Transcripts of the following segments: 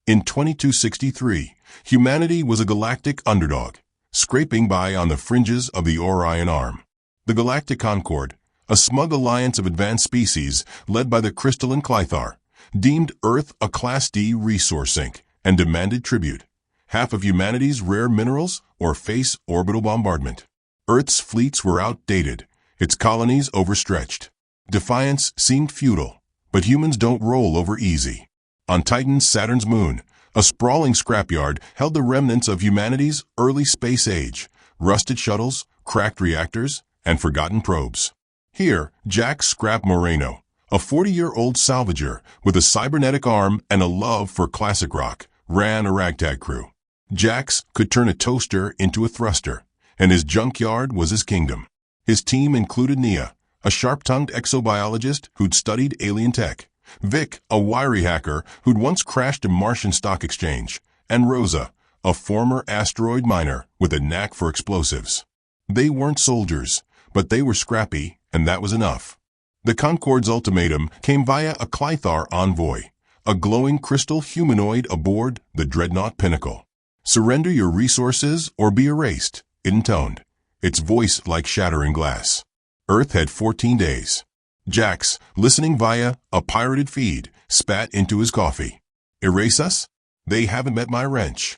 In 2263, humanity was a galactic underdog, scraping by on the fringes of the Orion Arm. The Galactic Concord, a smug alliance of advanced species led by the crystalline Clythar, deemed Earth a Class D resource sink and demanded tribute, half of humanity's rare minerals or face orbital bombardment. Earth's fleets were outdated, its colonies overstretched. Defiance seemed futile, but humans don't roll over easy. On Titan, Saturn's moon, a sprawling scrapyard held the remnants of humanity's early space age, rusted shuttles, cracked reactors, and forgotten probes. Here, Jack Scrap Moreno, a 40-year-old salvager with a cybernetic arm and a love for classic rock, ran a ragtag crew. Jax could turn a toaster into a thruster, and his junkyard was his kingdom. His team included Nia, a sharp-tongued exobiologist who'd studied alien tech, Vic, a wiry hacker who'd once crashed a Martian stock exchange, and Rosa, a former asteroid miner with a knack for explosives. They weren't soldiers, but they were scrappy, and that was enough. The Concord's ultimatum came via a Clythar envoy, a glowing crystal humanoid aboard the dreadnought Pinnacle. "Surrender your resources or be erased," it intoned, its voice like shattering glass. Earth had 14 days. Jax, listening via a pirated feed, spat into his coffee. "Erase us? They haven't met my wrench."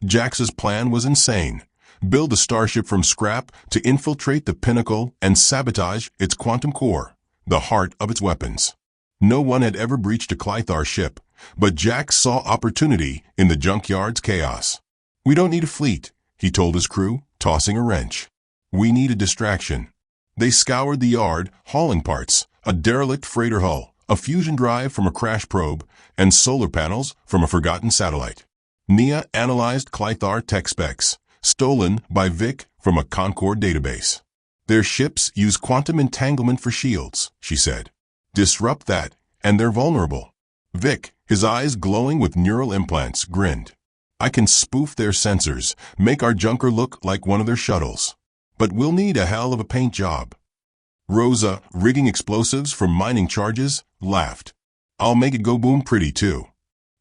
Jax's plan was insane. Build a starship from scrap to infiltrate the Pinnacle and sabotage its quantum core, the heart of its weapons. No one had ever breached a Clythar ship, but Jax saw opportunity in the junkyard's chaos. "We don't need a fleet," he told his crew, tossing a wrench. "We need a distraction." They scoured the yard, hauling parts, a derelict freighter hull, a fusion drive from a crash probe, and solar panels from a forgotten satellite. Nia analyzed Clythar tech specs, stolen by Vic from a Concord database. "Their ships use quantum entanglement for shields," she said. "Disrupt that, and they're vulnerable." Vic, his eyes glowing with neural implants, grinned. "I can spoof their sensors, make our junker look like one of their shuttles. But we'll need a hell of a paint job." Rosa, rigging explosives from mining charges, laughed. "I'll make it go boom pretty, too."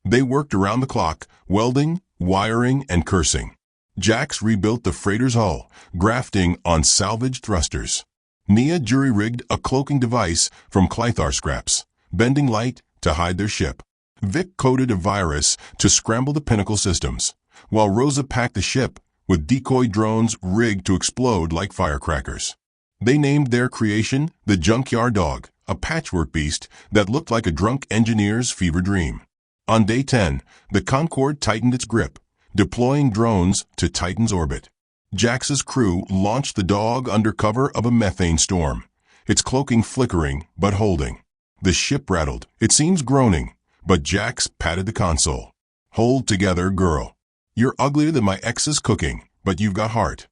They worked around the clock, welding, wiring, and cursing. Jax rebuilt the freighter's hull, grafting on salvaged thrusters. Nia jury-rigged a cloaking device from Clythar scraps, bending light to hide their ship. Vic coded a virus to scramble the Pinnacle systems, while Rosa packed the ship with decoy drones rigged to explode like firecrackers. They named their creation the Junkyard Dog, a patchwork beast that looked like a drunk engineer's fever dream. On day 10, the Concorde tightened its grip, deploying drones to Titan's orbit. Jax's crew launched the dog under cover of a methane storm, its cloaking flickering but holding. The ship rattled, it seems groaning, but Jax patted the console. "Hold together, girl. You're uglier than my ex's cooking, but you've got heart."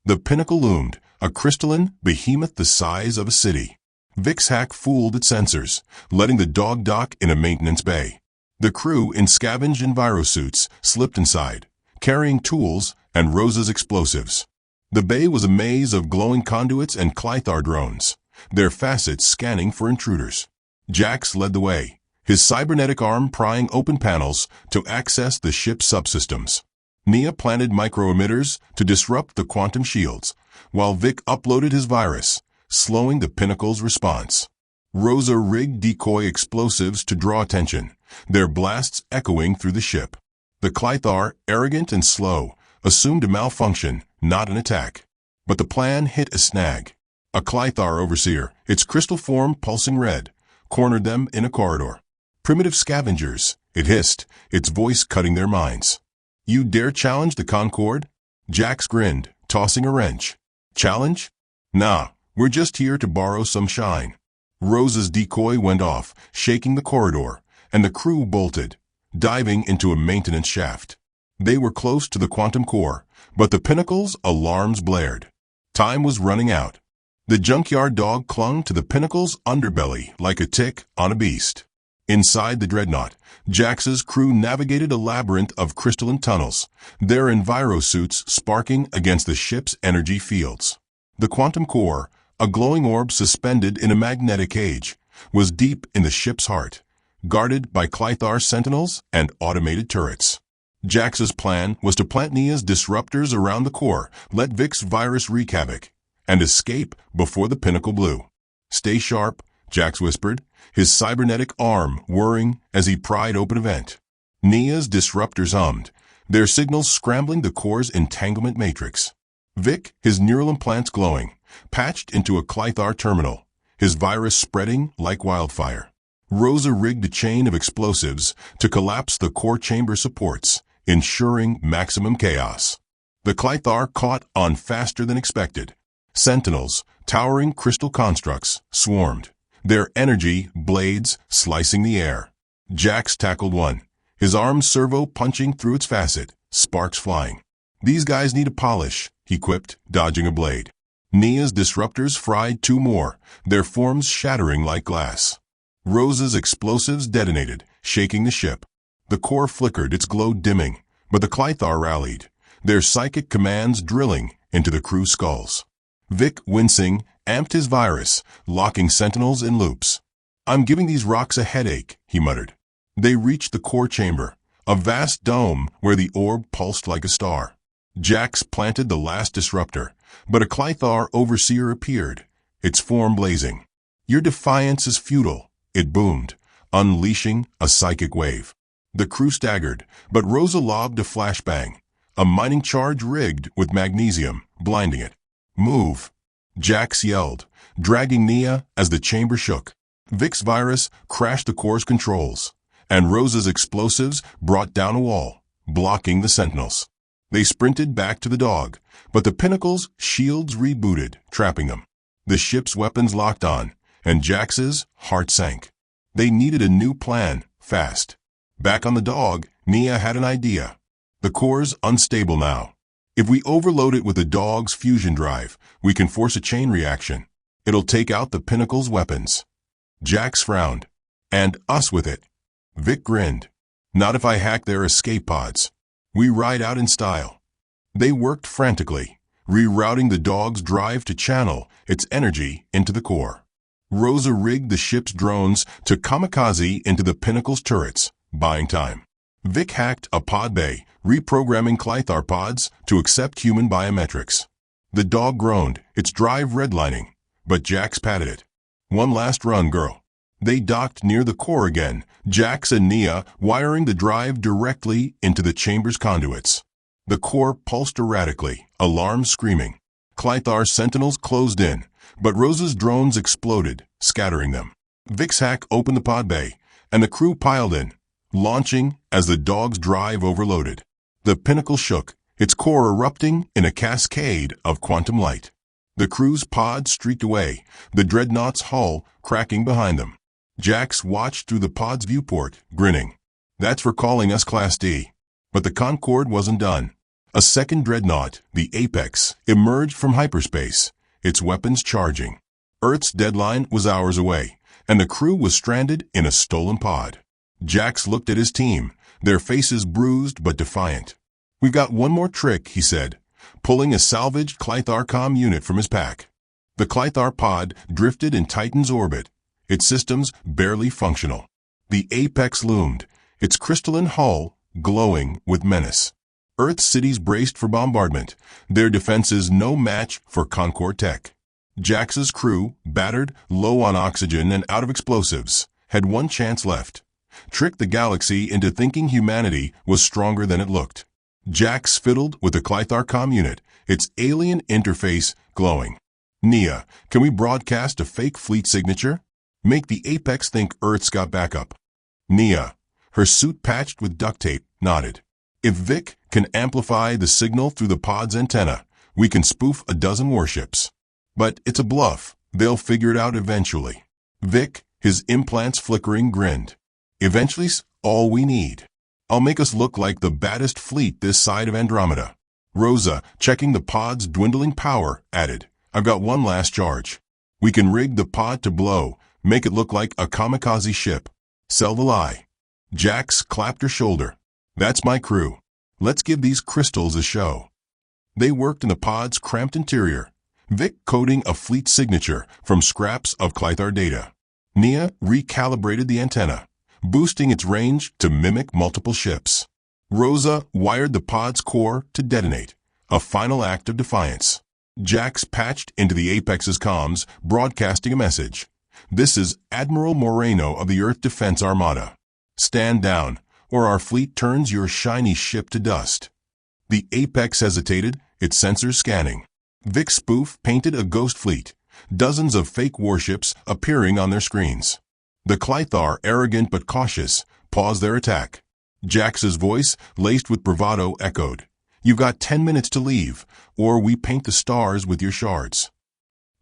The Pinnacle loomed, a crystalline behemoth the size of a city. Vic's hack fooled its sensors, letting the dog dock in a maintenance bay. The crew in scavenged envirosuits slipped inside, carrying tools and Rosa's explosives. The bay was a maze of glowing conduits and Clythar drones, their facets scanning for intruders. Jax led the way, his cybernetic arm prying open panels to access the ship's subsystems. Nia planted micro-emitters to disrupt the quantum shields, while Vic uploaded his virus, slowing the Pinnacle's response. Rosa rigged decoy explosives to draw attention, their blasts echoing through the ship. The Clythar, arrogant and slow, assumed a malfunction, not an attack. But the plan hit a snag. A Clythar overseer, its crystal form pulsing red, cornered them in a corridor. "Primitive scavengers," it hissed, its voice cutting their minds. "You dare challenge the Concorde?" Jax grinned, tossing a wrench. "Challenge? Nah, we're just here to borrow some shine." Rosa's decoy went off, shaking the corridor, and the crew bolted, diving into a maintenance shaft. They were close to the quantum core, but the Pinnacle's alarms blared. Time was running out. The Junkyard Dog clung to the Pinnacle's underbelly like a tick on a beast. Inside the dreadnought, Jax's crew navigated a labyrinth of crystalline tunnels, their envirosuits sparking against the ship's energy fields. The quantum core, a glowing orb suspended in a magnetic cage, was deep in the ship's heart, guarded by Clythar sentinels and automated turrets. Jax's plan was to plant Nia's disruptors around the core, let Vic's virus wreak havoc, and escape before the pinnacle blew. "Stay sharp," Jax whispered, his cybernetic arm whirring as he pried open a vent. Nia's disruptors hummed, their signals scrambling the core's entanglement matrix. Vic, his neural implants glowing, patched into a Clythar terminal, his virus spreading like wildfire. Rosa rigged a chain of explosives to collapse the core chamber supports, ensuring maximum chaos. The Clythar caught on faster than expected. Sentinels, towering crystal constructs, swarmed, their energy blades slicing the air. Jax tackled one, his arm servo punching through its facet, sparks flying. "These guys need a polish," he quipped, dodging a blade. Nia's disruptors fried two more, their forms shattering like glass. Rosa's explosives detonated, shaking the ship. The core flickered, its glow dimming, but the Clythar rallied, their psychic commands drilling into the crew's skulls. Vic, wincing, amped his virus, locking sentinels in loops. "I'm giving these rocks a headache," he muttered. They reached the core chamber, a vast dome where the orb pulsed like a star. Jax planted the last disruptor, but a Clythar overseer appeared, its form blazing. "Your defiance is futile," it boomed, unleashing a psychic wave. The crew staggered, but Rosa lobbed a flashbang, a mining charge rigged with magnesium, blinding it. "Move," Jax yelled, dragging Nia as the chamber shook. Vic's virus crashed the core's controls, and Rosa's explosives brought down a wall, blocking the sentinels. They sprinted back to the dog, but the Pinnacle's shields rebooted, trapping them. The ship's weapons locked on, and Jax's heart sank. They needed a new plan, fast. Back on the dog, Nia had an idea. "The core's unstable now. If we overload it with the dog's fusion drive, we can force a chain reaction. It'll take out the Pinnacle's weapons." Jax frowned. "And us with it." Vic grinned. "Not if I hack their escape pods. We ride out in style." They worked frantically, rerouting the dog's drive to channel its energy into the core. Rosa rigged the ship's drones to kamikaze into the Pinnacle's turrets, buying time. Vic hacked a pod bay, reprogramming Clythar pods to accept human biometrics. The dog groaned, its drive redlining, but Jax patted it. "One last run, girl." They docked near the core again, Jax and Nia wiring the drive directly into the chamber's conduits. The core pulsed erratically, alarms screaming. Clythar sentinels closed in, but Rosa's drones exploded, scattering them. Vic's hack opened the pod bay, and the crew piled in, launching as the dog's drive overloaded. The Pinnacle shook, its core erupting in a cascade of quantum light. The crew's pod streaked away, the dreadnought's hull cracking behind them. Jax watched through the pod's viewport, grinning. "That's for calling us Class D." But the Concorde wasn't done. A second dreadnought, the Apex, emerged from hyperspace, its weapons charging. Earth's deadline was hours away, and the crew was stranded in a stolen pod. Jax looked at his team, their faces bruised but defiant. "We've got one more trick," he said, pulling a salvaged Clythar comm unit from his pack. The Clythar pod drifted in Titan's orbit, its systems barely functional. The Apex loomed, its crystalline hull glowing with menace. Earth's cities braced for bombardment, their defenses no match for Concorde tech. Jax's crew, battered, low on oxygen and out of explosives, had one chance left. Trick the galaxy into thinking humanity was stronger than it looked. Jax fiddled with the Clythar comm unit, its alien interface glowing. "Nia, can we broadcast a fake fleet signature? Make the Apex think Earth's got backup." Nia, her suit patched with duct tape, nodded. "If Vic can amplify the signal through the pod's antenna, we can spoof a dozen warships. But it's a bluff. They'll figure it out eventually." Vic, his implants flickering, grinned. "Eventually's all we need. I'll make us look like the baddest fleet this side of Andromeda." Rosa, checking the pod's dwindling power, added, "I've got one last charge. We can rig the pod to blow, make it look like a kamikaze ship. Sell the lie." Jax clapped her shoulder. "That's my crew. Let's give these crystals a show." They worked in the pod's cramped interior, Vic coding a fleet signature from scraps of Clythar data. Nia recalibrated the antenna, boosting its range to mimic multiple ships. Rosa wired the pod's core to detonate, a final act of defiance. Jax patched into the Apex's comms, broadcasting a message. "This is Admiral Moreno of the Earth Defense Armada. Stand down, or our fleet turns your shiny ship to dust." The Apex hesitated, its sensors scanning. Vic's spoof painted a ghost fleet, dozens of fake warships appearing on their screens. The Clythar, arrogant but cautious, paused their attack. Jax's voice, laced with bravado, echoed, "You've got 10 minutes to leave, or we paint the stars with your shards."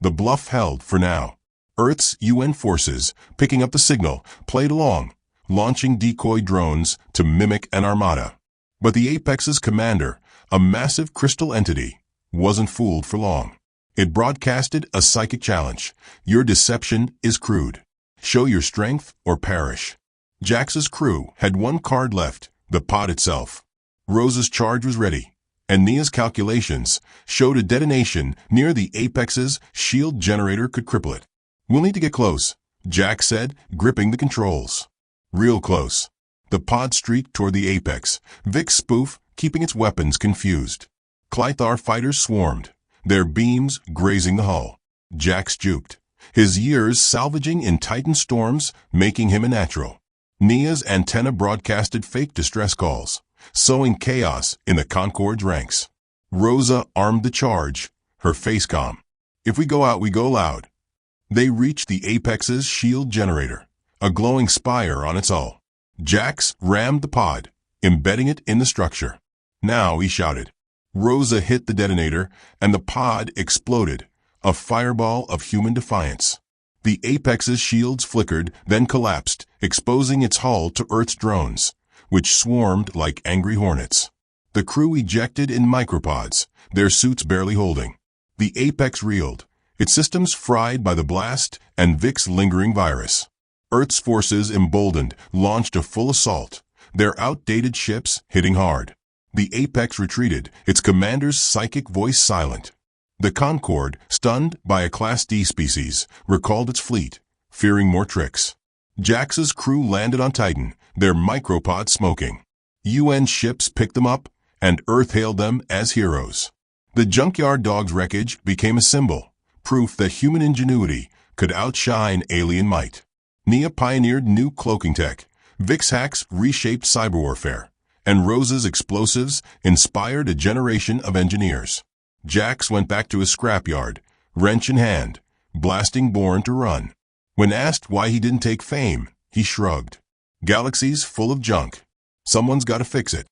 The bluff held for now. Earth's UN forces, picking up the signal, played along, launching decoy drones to mimic an armada. But the Apex's commander, a massive crystal entity, wasn't fooled for long. It broadcasted a psychic challenge. "Your deception is crude. Show your strength or perish." Jax's crew had one card left, the pod itself. Rosa's charge was ready, and Nia's calculations showed a detonation near the Apex's shield generator could cripple it. "We'll need to get close," Jax said, gripping the controls. Real close. The pod streaked toward the Apex, Vic's spoof keeping its weapons confused. Clythar fighters swarmed, their beams grazing the hull. Jax juked, his years salvaging in Titan storms, making him a natural. Nia's antenna broadcasted fake distress calls, sowing chaos in the Concorde's ranks. Rosa armed the charge, her face calm. "If we go out, we go loud." They reached the Apex's shield generator, a glowing spire on its hull. Jax rammed the pod, embedding it in the structure. "Now," he shouted. Rosa hit the detonator, and the pod exploded, a fireball of human defiance. The Apex's shields flickered, then collapsed, exposing its hull to Earth's drones, which swarmed like angry hornets. The crew ejected in micropods, their suits barely holding. The Apex reeled, its systems fried by the blast and Vic's lingering virus. Earth's forces, emboldened, launched a full assault, their outdated ships hitting hard. The Apex retreated, its commander's psychic voice silent. The Concorde, stunned by a Class D species, recalled its fleet, fearing more tricks. Jax's crew landed on Titan, their micropods smoking. UN ships picked them up, and Earth hailed them as heroes. The Junkyard Dog's wreckage became a symbol, proof that human ingenuity could outshine alien might. Nia pioneered new cloaking tech, Vic's hacks reshaped cyber warfare, and Rosa's explosives inspired a generation of engineers. Jax went back to his scrapyard, wrench in hand, blasting Born to run. When asked why he didn't take fame, he shrugged. "Galaxies full of junk. Someone's got to fix it."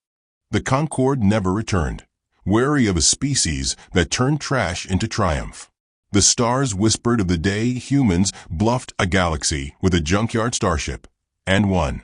The Concorde never returned, wary of a species that turned trash into triumph. The stars whispered of the day humans bluffed a galaxy with a Junkyard Starship, and won.